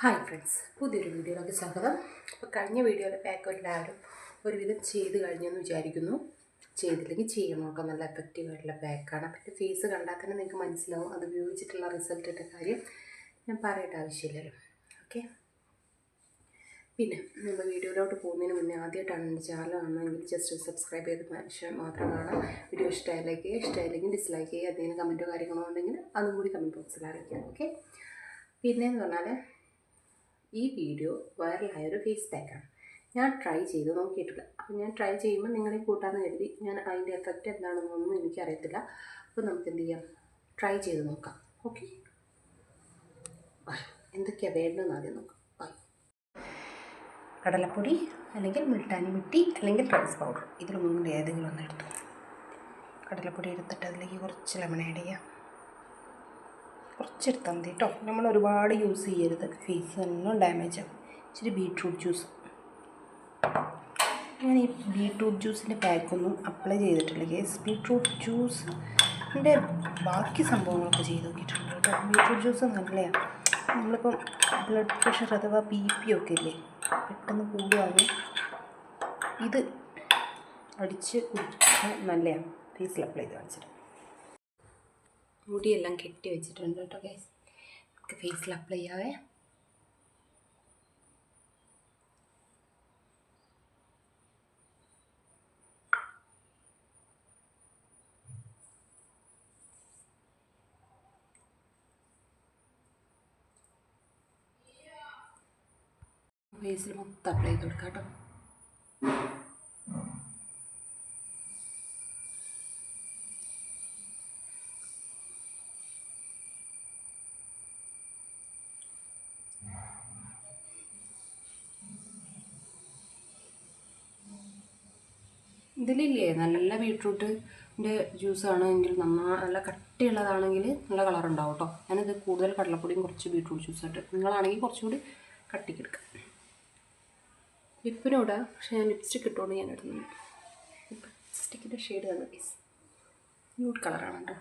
Hi friends, പുതിയൊരു വീഡിയോയിലേക്ക് സ്വാഗതം. അപ്പോൾ കഴിഞ്ഞ വീഡിയോയിലെ പാക്ക് എല്ലാവരും ഒരുവിധം ചെയ്ത് കഴിഞ്ഞെന്ന് വിചാരിക്കുന്നു. ചെയ്തില്ലെങ്കിൽ ചെയ്യണം കേട്ടോ. നല്ല എഫക്റ്റീവായിട്ടുള്ള പാക്കാണ്. പിന്നെ ഫേസ് കണ്ടാൽ തന്നെ നിങ്ങൾക്ക് മനസ്സിലാവും അത് ഉപയോഗിച്ചിട്ടുള്ള റിസൾട്ടിൻ്റെ കാര്യം ഞാൻ പറയേണ്ട ആവശ്യമില്ലല്ലോ. ഓക്കെ, പിന്നെ നമ്മൾ വീഡിയോയിലോട്ട് പോകുന്നതിന് മുന്നേ ആദ്യമായിട്ടാണ് എൻ്റെ ചാനൽ കാണുന്നതെങ്കിൽ ജസ്റ്റ് സബ്സ്ക്രൈബ് ചെയ്ത് മനുഷ്യൻ മാത്രം കാണാം. വീഡിയോ ഇഷ്ടമായില്ലെങ്കിൽ ഡിസ്ലൈക്ക് ചെയ്യുക. എന്തെങ്കിലും കമൻറ്റോ കാര്യങ്ങളോ ഉണ്ടെങ്കിൽ അതും കൂടി കമൻറ്റ് ബോക്സിൽ അറിയിക്കാം. ഓക്കെ, പിന്നെയെന്ന് പറഞ്ഞാൽ ഈ വീഡിയോ വൈറലായൊരു ഫേസ് പാക്കാണ്. ഞാൻ ട്രൈ ചെയ്ത് നോക്കിയിട്ടില്ല. അപ്പോൾ ഞാൻ ട്രൈ ചെയ്യുമ്പോൾ നിങ്ങളെ കൂട്ടാമെന്ന് കരുതി. ഞാൻ അതിൻ്റെ എഫക്റ്റ് എന്താണെന്നൊന്നും എനിക്കറിയത്തില്ല. അപ്പോൾ നമുക്ക് എന്ത് ചെയ്യാം, ട്രൈ ചെയ്ത് നോക്കാം. ഓക്കെ, എന്തൊക്കെയാണ് വേണ്ടതെന്ന് ആദ്യം നോക്കാം. കടലപ്പൊടി അല്ലെങ്കിൽ മുൾട്ടാനി മിട്ടി അല്ലെങ്കിൽ റൈസ് പൗഡർ, ഇതിൽ മൂന്നിൽ ഏതെങ്കിലും ഒന്ന് എടുത്തു. കടലപ്പൊടി എടുത്തിട്ട് അതിലേക്ക് കുറച്ച് ലെമൺ ആഡ് ചെയ്യാം. കുറച്ചെടുത്താൽ മതി കേട്ടോ. നമ്മൾ ഒരുപാട് യൂസ് ചെയ്യരുത്, ഫേസ് ഒന്നും ഡാമേജ് ആവും. ഇച്ചിരി ബീട്രൂട്ട് ജ്യൂസ്. ഞാൻ ഈ ബീട്രൂട്ട് ജ്യൂസിൻ്റെ പാക്കൊന്നും അപ്ലൈ ചെയ്തിട്ടില്ല കേസ്. ബീട്രൂട്ട് ജ്യൂസിൻ്റെ ബാക്കി സംഭവങ്ങളൊക്കെ ചെയ്ത് നോക്കിയിട്ടുണ്ട് കേട്ടോ. ബീട്രൂട്ട് ജ്യൂസ് നല്ലതാണ്. നമ്മളിപ്പം ബ്ലഡ് പ്രഷർ അഥവാ BP ഒക്കെ ഇല്ലേ, പെട്ടെന്ന് കൂടുകയാണ്, ഇത് അടിച്ച് കുടിച്ചാൽ നല്ലതാണ്. ഫേസിൽ അപ്ലൈ ചെയ്ത് കാണിച്ചിട്ട് മുടിയെല്ലാം കെട്ടി വെച്ചിട്ടുണ്ട് കേട്ടോ ഗൈസ്. നമുക്ക് ഫേസിൽ അപ്ലൈ ചെയ്യാവേ. ഫേസിൽ മൊത്തം അപ്ലൈ ചെയ്ത് കൊടുക്കാം കേട്ടോ. ഇതിലില്ലേ നല്ല ബീട്രൂട്ടിൻ്റെ ജ്യൂസാണെങ്കിൽ നല്ല കട്ടിയുള്ളതാണെങ്കിൽ നല്ല കളറുണ്ടാവും കേട്ടോ. ഞാനിത് കൂടുതൽ കടലപ്പൊടിയും കുറച്ച് ബീട്രൂട്ട് ജ്യൂസായിട്ട്, നിങ്ങളാണെങ്കിൽ കുറച്ചുകൂടി കട്ടിക്കെടുക്കാം. ലിപ്പിനോടാ, പക്ഷേ ഞാൻ ലിപ്സ്റ്റിക്ക് ഇട്ടുകൊണ്ട് ഞാൻ ഇടുന്നു. ലിപ്സ്റ്റിക്കിൻ്റെ ഷെയ്ഡ് കണ്ടു ഗൈസ്, ന്യൂഡ് കളറാണ് കേട്ടോ.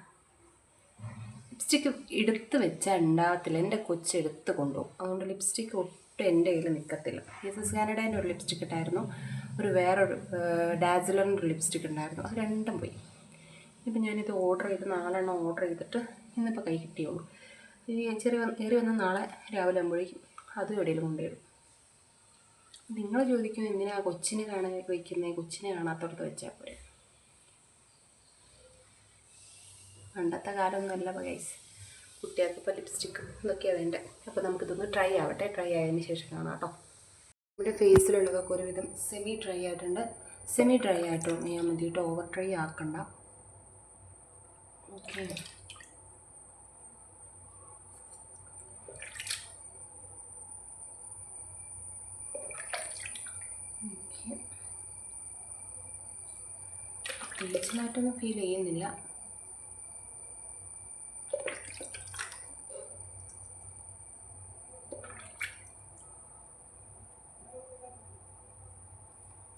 ലിപ്സ്റ്റിക്ക് എടുത്ത് വെച്ചാൽ ഉണ്ടാകത്തില്ല. എൻ്റെ കൊച്ചെടുത്ത് കൊണ്ടുപോകും. അതുകൊണ്ട് ലിപ്സ്റ്റിക്ക് ഒട്ടും എൻ്റെ കയ്യിൽ നിൽക്കത്തില്ല. SS കാനഡേൻ്റെ ഒരു ലിപ്സ്റ്റിക്ക് ഇട്ടായിരുന്നു, വേറൊരു ഡാസിലറിൻ്റെ ഒരു ലിപ്സ്റ്റിക്ക് ഉണ്ടായിരുന്നു. അത് രണ്ടും പോയി. ഇപ്പം ഞാനിത് ഓർഡർ ചെയ്ത് 4 എണ്ണം ഓർഡർ ചെയ്തിട്ട് ഇന്നിപ്പോൾ കൈ കിട്ടിയുള്ളൂ. ഈ ഏറി വന്ന് നാളെ രാവിലെ ആകുമ്പോഴേക്കും അതും എവിടെയെങ്കിലും കൊണ്ടുവരും. നിങ്ങൾ ചോദിക്കും എന്തിനാണ് കൊച്ചിനെ കാണാൻ വയ്ക്കുന്നത്, കൊച്ചിനെ കാണാത്തടത്ത് വെച്ചാൽ പോരെ. പണ്ടത്തെ കാലമൊന്നുമല്ല ഗൈസ്, കുട്ടികൾക്ക് ഇപ്പോൾ ലിപ്സ്റ്റിക്കും ഇതൊക്കെയാണ് വേണ്ടത്. അപ്പോൾ നമുക്കിതൊന്ന് ട്രൈ ആവട്ടെ. ട്രൈ ആയതിന് ശേഷം കാണാം കേട്ടോ. ഇവിടെ ഫേസിലുള്ളതൊക്കെ ഒരുവിധം സെമി ഡ്രൈ ആയിട്ടുണ്ട്. സെമി ഡ്രൈ ആയിട്ട് ചെയ്യാൻ മതി കേട്ടോ, ഓവർ ഡ്രൈ ആക്കണ്ട. ഓക്കെ, പ്രത്യേകിച്ചായിട്ടൊന്നും ഫീൽ ചെയ്യുന്നില്ല.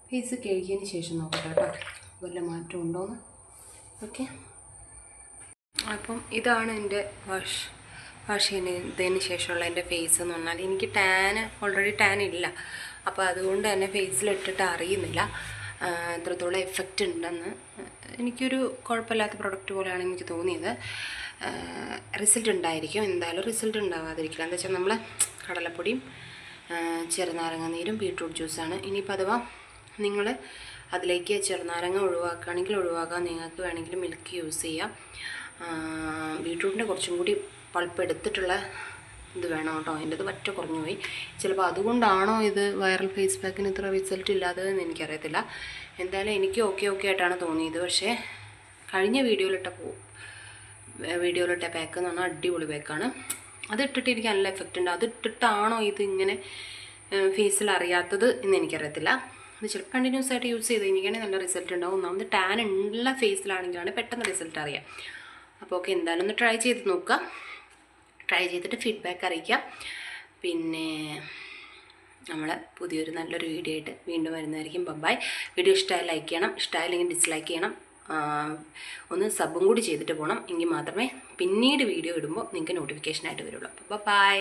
ഫേസ് കഴുകിയതിന് ശേഷം നോക്കട്ടെ കേട്ടോ, വല്ല മാറ്റം ഉണ്ടോയെന്ന്. ഓക്കെ, അപ്പം ഇതാണ് എൻ്റെ വാഷ് ചെയ്തതിന് ശേഷമുള്ള എൻ്റെ ഫേസ് എന്ന് പറഞ്ഞാൽ, എനിക്ക് ഓൾറെഡി ടാൻ ഇല്ല. അപ്പോൾ അതുകൊണ്ട് തന്നെ ഫേസിലിട്ടിട്ട് അറിയുന്നില്ല എത്രത്തോളം എഫക്റ്റ് ഉണ്ടെന്ന്. എനിക്കൊരു കുഴപ്പമില്ലാത്ത പ്രൊഡക്റ്റ് പോലെയാണ് എനിക്ക് തോന്നിയത്. റിസൾട്ട് ഉണ്ടായിരിക്കും, എന്തായാലും റിസൾട്ട് ഉണ്ടാവാതിരിക്കില്ല. എന്താ വെച്ചാൽ നമ്മൾ കടലപ്പൊടിയും ചെറുനാരങ്ങ നീരും ബീട്രൂട്ട് ജ്യൂസാണ്. ഇനിയിപ്പോൾ അഥവാ നിങ്ങൾ അതിലേക്ക് ചെറുനാരങ്ങ ഒഴിവാക്കുകയാണെങ്കിൽ ഒഴിവാക്കാം, നിങ്ങൾക്ക് വേണമെങ്കിൽ മിൽക്ക് യൂസ് ചെയ്യാം. ബീട്രൂട്ടിൻ്റെ കുറച്ചും കൂടി പൾപ്പ് എടുത്തിട്ടുള്ള ഇത് വേണം കേട്ടോ. അതിൻ്റെ ഇത് പറ്റ കുറഞ്ഞു പോയി. ചിലപ്പോൾ അതുകൊണ്ടാണോ ഇത് വൈറൽ ഫേസ് പാക്കിന് ഇത്ര റിസൾട്ട് ഇല്ലാത്തതെന്ന് എനിക്കറിയത്തില്ല. എന്തായാലും എനിക്ക് ഓക്കെ ആയിട്ടാണ് തോന്നിയത്. പക്ഷേ കഴിഞ്ഞ വീഡിയോയിലിട്ട പാക്ക് എന്ന് പറഞ്ഞാൽ അടിപൊളി പാക്കാണ്. അതിട്ടിട്ട് എനിക്ക് നല്ല എഫക്റ്റ് ഉണ്ട്. അതിട്ടിട്ടാണോ ഇത് ഇങ്ങനെ ഫേസിൽ അറിയാത്തത് എന്ന് എനിക്കറിയത്തില്ല. അത് ചിലപ്പോൾ കണ്ടിന്യൂസ് ആയിട്ട് യൂസ് ചെയ്ത് കഴിഞ്ഞാൽ നല്ല റിസൾട്ട് ഉണ്ടാവും. ഒന്നാമത് ടാൻ ഉള്ള ഫേസിലാണെങ്കിലാണ് പെട്ടെന്ന് റിസൾട്ട് അറിയാം. അപ്പോൾ ഓക്കെ, എന്തായാലും ഒന്ന് ട്രൈ ചെയ്ത് നോക്കുക. ട്രൈ ചെയ്തിട്ട് ഫീഡ്ബാക്ക് അറിയിക്കാം. പിന്നെ നമ്മൾ പുതിയൊരു നല്ലൊരു വീഡിയോ ആയിട്ട് വീണ്ടും വരുന്നതായിരിക്കും. ബൈ. വീഡിയോ ഇഷ്ടമായി ലൈക്ക് ചെയ്യണം, ഇഷ്ടമായില്ലെങ്കിൽ ഡിസ്ലൈക്ക് ചെയ്യണം. ഒന്ന് സബും കൂടി ചെയ്തിട്ട് പോകണം. എങ്കിൽ മാത്രമേ പിന്നീട് വീഡിയോ ഇടുമ്പോൾ നിങ്ങൾക്ക് നോട്ടിഫിക്കേഷനായിട്ട് വരുള്ളൂ. അപ്പോൾ ബൈ.